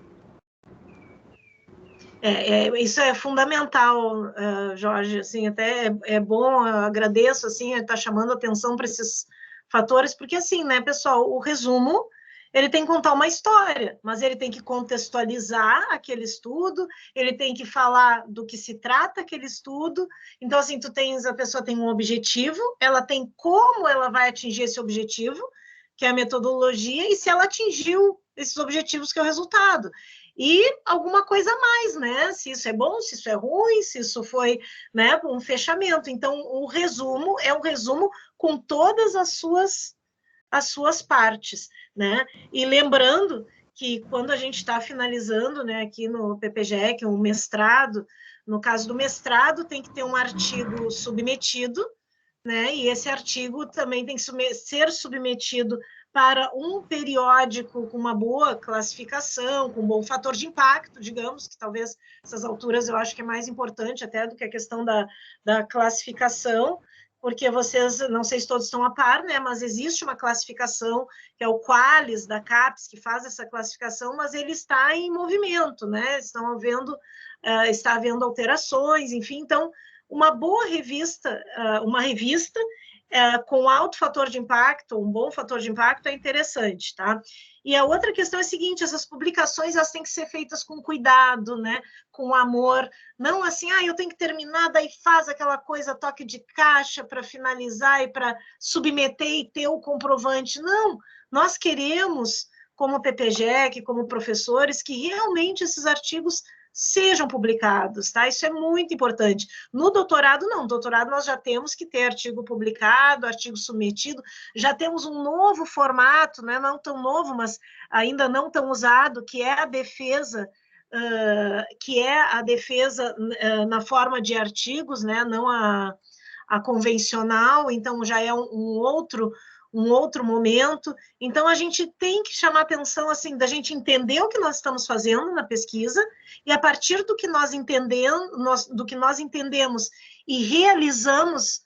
Isso é fundamental, Jorge, assim, até é bom, eu agradeço, assim, estar chamando a atenção para esses fatores, porque, assim, né, pessoal, o resumo, ele tem que contar uma história, mas ele tem que contextualizar aquele estudo, ele tem que falar do que se trata aquele estudo. Então, assim, a pessoa tem um objetivo, ela tem como ela vai atingir esse objetivo, que é a metodologia, e se ela atingiu esses objetivos, que é o resultado. E alguma coisa a mais, né? Se isso é bom, se isso é ruim, se isso foi, né, um fechamento. Então, o resumo é um resumo com todas as suas partes, né? E lembrando que quando a gente está finalizando, né, aqui no PPGEC, um mestrado, no caso do mestrado, tem que ter um artigo submetido, né? E esse artigo também tem que ser submetido para um periódico com uma boa classificação, com um bom fator de impacto, digamos, que talvez essas alturas eu acho que é mais importante até do que a questão da classificação, porque vocês, não sei se todos estão a par, né, mas existe uma classificação, que é o Qualis da CAPES, que faz essa classificação, mas ele está em movimento, né, está havendo alterações, enfim, então, uma boa revista, uma revista, com alto fator de impacto, um bom fator de impacto, é interessante, tá? E a outra questão é a seguinte, essas publicações, elas têm que ser feitas com cuidado, né? Com amor, não assim, eu tenho que terminar, daí faz aquela coisa, toque de caixa para finalizar e para submeter e ter o comprovante. Não, nós queremos, como PPGEC, como professores, que realmente esses artigos sejam publicados, tá? Isso é muito importante. No doutorado, não. No doutorado, nós já temos que ter artigo publicado, artigo submetido, já temos um novo formato, né? Não tão novo, mas ainda não tão usado, que é a defesa, na forma de artigos, né? Não a convencional, então já é um outro momento. Então, a gente tem que chamar atenção, assim, da gente entender o que nós estamos fazendo na pesquisa, e a partir do que nós entendemos e realizamos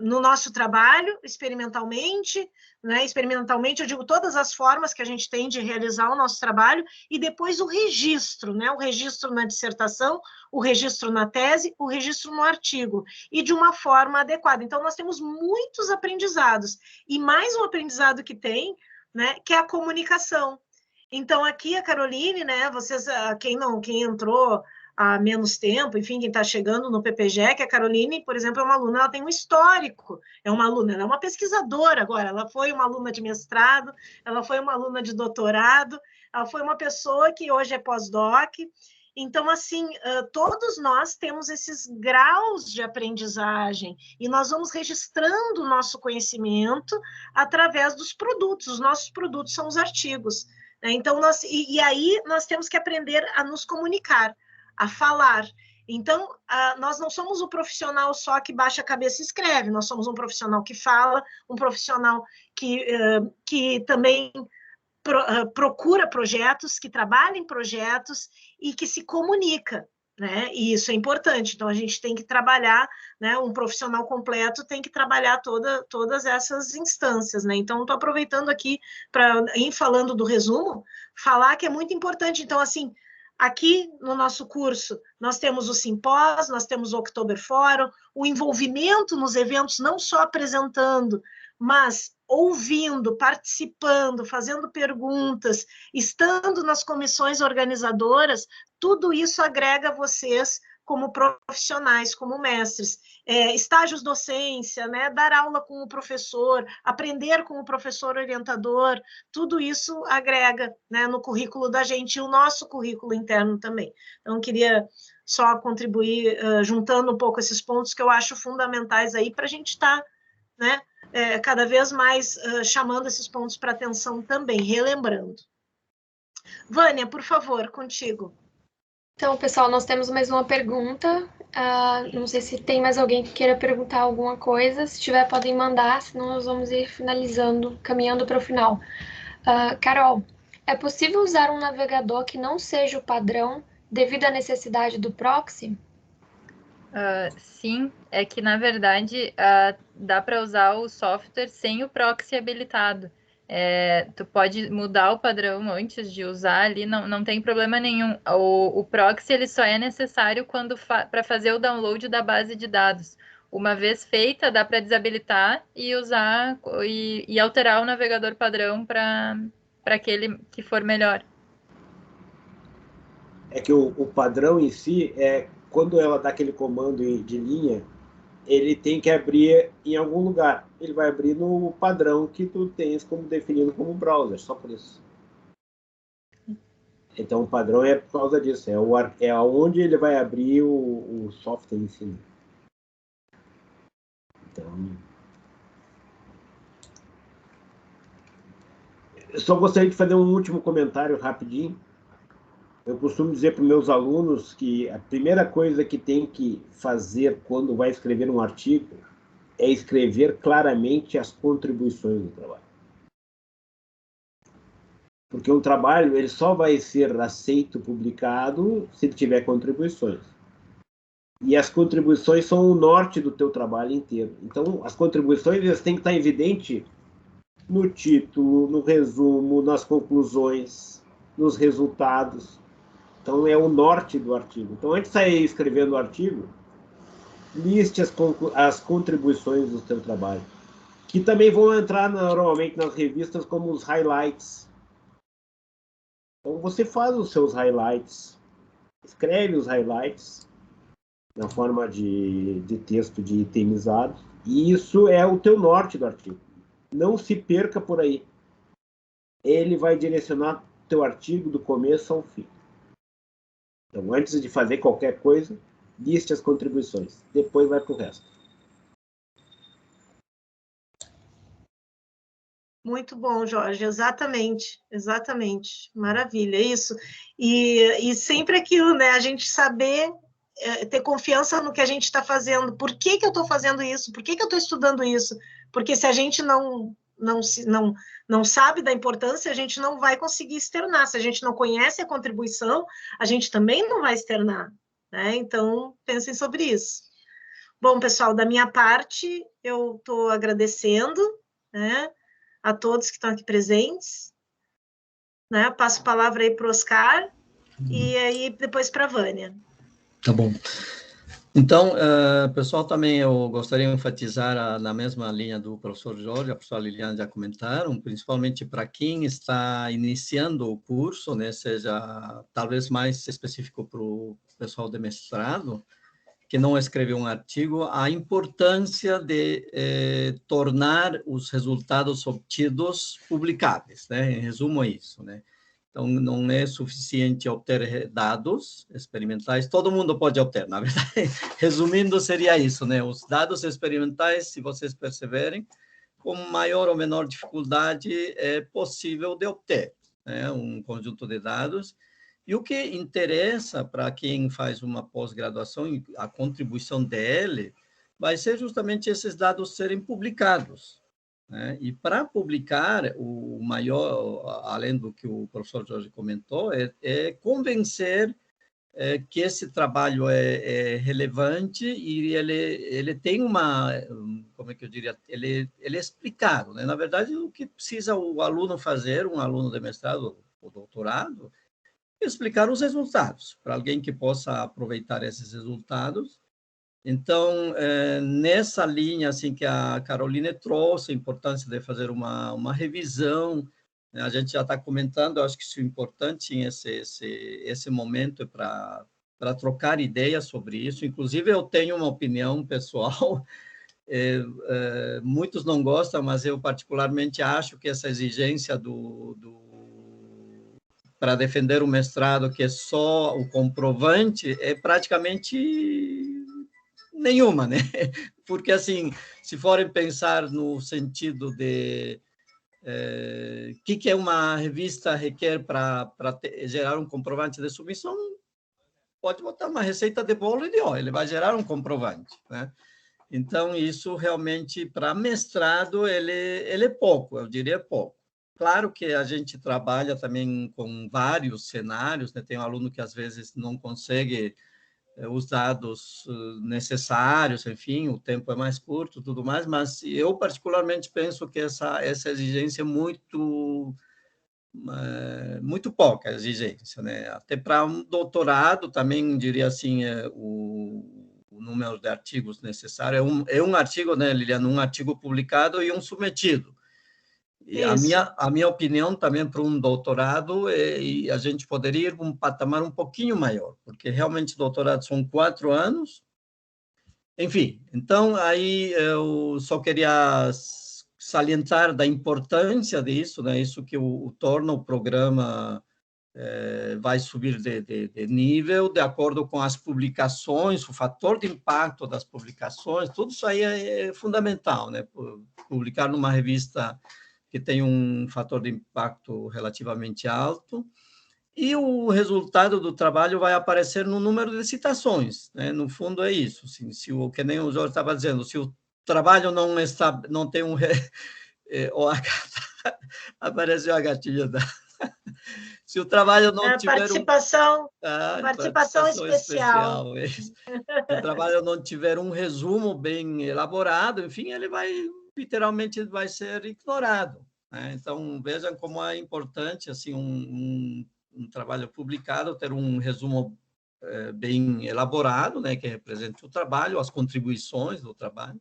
no nosso trabalho, experimentalmente, né? Experimentalmente, eu digo todas as formas que a gente tem de realizar o nosso trabalho, e depois o registro, né? O registro na dissertação, o registro na tese, o registro no artigo, e de uma forma adequada. Então, nós temos muitos aprendizados, e mais um aprendizado que tem, né, que é a comunicação. Então, aqui a Caroline, né, vocês, quem entrou há menos tempo, enfim, quem está chegando no PPGEC, a Caroline, por exemplo, é uma aluna, ela tem um histórico, ela é uma pesquisadora agora, ela foi uma aluna de mestrado, ela foi uma aluna de doutorado, ela foi uma pessoa que hoje é pós-doc. Então, assim, todos nós temos esses graus de aprendizagem, e nós vamos registrando o nosso conhecimento através dos produtos. Os nossos produtos são os artigos, né? Então, aí nós temos que aprender a nos comunicar, a falar. Então, nós não somos o profissional só que baixa a cabeça e escreve, nós somos um profissional que fala, um profissional que também procura projetos, que trabalha em projetos e que se comunica, né? E isso é importante. Então, a gente tem que trabalhar, né? Um profissional completo tem que trabalhar todas essas instâncias, né? Então, estou aproveitando aqui para ir falando do resumo, falar que é muito importante. Então, assim, aqui no nosso curso, nós temos o Simpós, nós temos o October Forum, o envolvimento nos eventos, não só apresentando, mas ouvindo, participando, fazendo perguntas, estando nas comissões organizadoras, tudo isso agrega vocês como profissionais, como mestres. Estágios docência, né? Dar aula com o professor, aprender com o professor orientador, tudo isso agrega, né, no currículo da gente, e o nosso currículo interno também. Então, queria só contribuir, juntando um pouco esses pontos que eu acho fundamentais aí para a gente estar, né, cada vez mais chamando esses pontos para atenção também, relembrando. Vânia, por favor, contigo. Então, pessoal, nós temos mais uma pergunta. Não sei se tem mais alguém que queira perguntar alguma coisa. Se tiver, podem mandar, senão nós vamos ir finalizando, caminhando para o final. Carol, é possível usar um navegador que não seja o padrão devido à necessidade do proxy? Sim, é que na verdade dá para usar o software sem o proxy habilitado. Tu pode mudar o padrão antes de usar ali, não tem problema nenhum. O proxy ele só é necessário quando para fazer o download da base de dados. Uma vez feita, dá para desabilitar e usar e alterar o navegador padrão para aquele que for melhor. É que o padrão em si, quando ela dá aquele comando de linha, ele tem que abrir em algum lugar. Ele vai abrir no padrão que tu tens como definido como browser, só por isso. Então, o padrão é por causa disso. É onde ele vai abrir o software em si. Então, eu só gostaria de fazer um último comentário rapidinho. Eu costumo dizer para os meus alunos que a primeira coisa que tem que fazer quando vai escrever um artigo é escrever claramente as contribuições do trabalho. Porque um trabalho ele só vai ser aceito, publicado, se ele tiver contribuições. E as contribuições são o norte do teu trabalho inteiro. Então, as contribuições elas têm que estar evidentes no título, no resumo, nas conclusões, nos resultados. Então, é o norte do artigo. Então, antes de sair escrevendo o artigo, liste as contribuições do seu trabalho, que também vão entrar normalmente nas revistas como os highlights. Então, você faz os seus highlights, escreve os highlights na forma de texto de itemizado, e isso é o teu norte do artigo. Não se perca por aí. Ele vai direcionar teu artigo do começo ao fim. Então, antes de fazer qualquer coisa, liste as contribuições. Depois vai para o resto. Muito bom, Jorge, exatamente, exatamente, maravilha, isso. E sempre aquilo, né, a gente saber ter confiança no que a gente está fazendo. Por que eu estou fazendo isso? Por que eu estou estudando isso? Porque se a gente não sabe da importância, a gente não vai conseguir externar. Se a gente não conhece a contribuição, a gente também não vai externar, né? Então, pensem sobre isso. Bom, pessoal, da minha parte, eu estou agradecendo, né, a todos que estão aqui presentes, né? Passo a palavra aí para o Oscar e aí depois para a Vânia. Tá bom. Então, pessoal, também eu gostaria de enfatizar na mesma linha do professor Jorge, a professora Liliana já comentaram, principalmente para quem está iniciando o curso, né, seja talvez mais específico para o pessoal de mestrado, que não escreveu um artigo, a importância de tornar os resultados obtidos publicáveis, né? Em resumo, é isso, né? Então, não é suficiente obter dados experimentais, todo mundo pode obter, na verdade. Resumindo, seria isso, né? Os dados experimentais, se vocês perceberem, com maior ou menor dificuldade é possível de obter, né? Um conjunto de dados. E o que interessa para quem faz uma pós-graduação, a contribuição dele, vai ser justamente esses dados serem publicados, né? E para publicar, o maior, além do que o professor Jorge comentou, é convencer que esse trabalho é relevante e ele tem uma, como é que eu diria, ele é explicado, né? Na verdade, o que precisa o aluno fazer, um aluno de mestrado ou doutorado, é explicar os resultados, para alguém que possa aproveitar esses resultados. Então, nessa linha assim que a Caroline trouxe, a importância de fazer uma revisão, né? A gente já está comentando, eu acho que isso é importante em esse momento para trocar ideias sobre isso. Inclusive, eu tenho uma opinião pessoal, muitos não gostam, mas eu particularmente acho que essa exigência para defender o mestrado, que é só o comprovante, é praticamente nenhuma, né? Porque, assim, se forem pensar no sentido de que é uma revista requer para gerar um comprovante de submissão, pode botar uma receita de bolo e ele vai gerar um comprovante, né? Então, isso realmente, para mestrado, ele é pouco, eu diria pouco. Claro que a gente trabalha também com vários cenários, né? Tem um aluno que às vezes não consegue os dados necessários, enfim, o tempo é mais curto, tudo mais, mas eu particularmente penso que essa exigência é muito pouca exigência, né? Até para um doutorado também diria assim, o número de artigos necessário é um artigo, né, Liliana, um artigo publicado e um submetido. E a minha opinião também para um doutorado e a gente poderia ir um patamar um pouquinho maior, porque realmente doutorado são 4 anos. Enfim, então aí eu só queria salientar da importância disso, né? Isso que o torna o programa vai subir de nível de acordo com as publicações, o fator de impacto das publicações, tudo isso aí é fundamental, né? Publicar numa revista que tem um fator de impacto relativamente alto, e o resultado do trabalho vai aparecer no número de citações, né? No fundo é isso, assim, que nem o Jorge estava dizendo, se o trabalho não tem um... apareceu a gatilha da... Se o trabalho não tiver participação especial. Se o trabalho não tiver um resumo bem elaborado, enfim, ele literalmente vai ser ignorado, né? Então, vejam como é importante assim um trabalho publicado ter um resumo bem elaborado, né, que represente o trabalho, as contribuições do trabalho.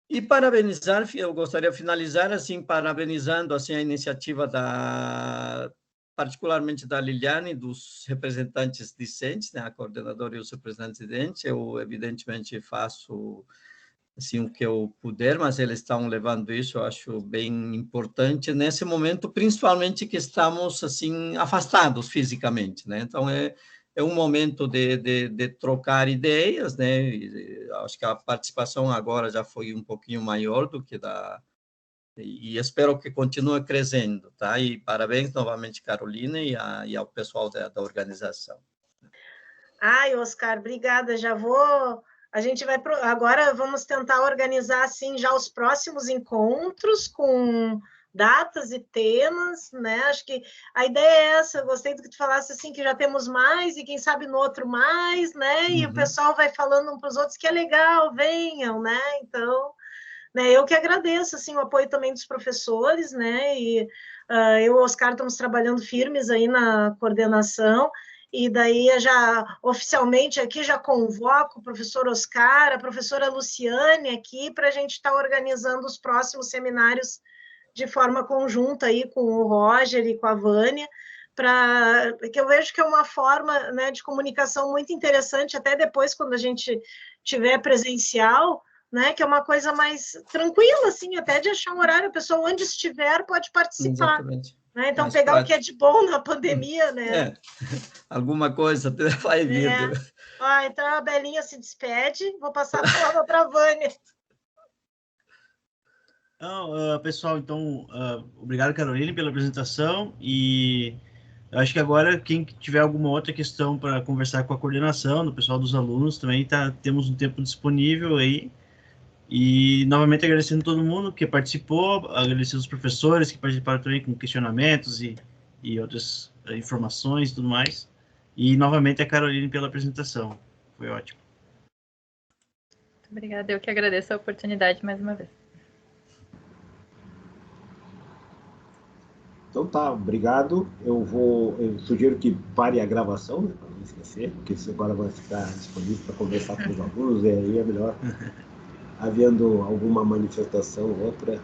E parabenizar, eu gostaria de finalizar assim, parabenizando assim, a iniciativa particularmente da Liliane, dos representantes discentes, né, a coordenadora e os representantes discentes. Eu, evidentemente, faço assim, o que eu puder, mas eles estão levando isso, eu acho bem importante nesse momento, principalmente que estamos assim afastados fisicamente, né? Então é um momento de trocar ideias, né? Acho que a participação agora já foi um pouquinho maior do que e espero que continue crescendo, tá? E parabéns novamente, Carolina, e ao pessoal da organização. Ai, Oscar, obrigada. Já vou. A gente vai agora vamos tentar organizar assim já os próximos encontros com datas e temas, né? Acho que a ideia é essa. Eu gostei do que tu falasse assim que já temos mais e quem sabe no outro mais, né? E o pessoal vai falando um para os outros que é legal, venham, né? Então, né? Eu que agradeço assim o apoio também dos professores, né? E eu e o Oscar estamos trabalhando firmes aí na coordenação. E daí eu já oficialmente aqui já convoco o professor Oscar, a professora Luciane aqui para a gente estar organizando os próximos seminários de forma conjunta aí com o Roger e com a Vânia, que eu vejo que é uma forma, né, de comunicação muito interessante, até depois quando a gente tiver presencial, né, que é uma coisa mais tranquila, assim, até de achar um horário, a pessoa onde estiver pode participar. Exatamente. Né? Então, Mais pegar prático. o que é de bom na pandemia, né? Alguma coisa vai vir. Então a Belinha se despede, vou passar a palavra para a Vânia. Pessoal, então, obrigado, Caroline, pela apresentação, e eu acho que agora, quem tiver alguma outra questão para conversar com a coordenação, do pessoal dos alunos, também temos um tempo disponível aí, e novamente agradecendo todo mundo que participou, agradecendo os professores que participaram também com questionamentos e outras informações e tudo mais, e novamente a Caroline pela apresentação, foi ótimo. Muito obrigada, eu que agradeço a oportunidade mais uma vez. Então tá, obrigado. Eu sugiro que pare a gravação, né, para não esquecer, porque isso agora vai ficar disponível para conversar com os alunos, e aí é melhor, havendo alguma manifestação ou outra,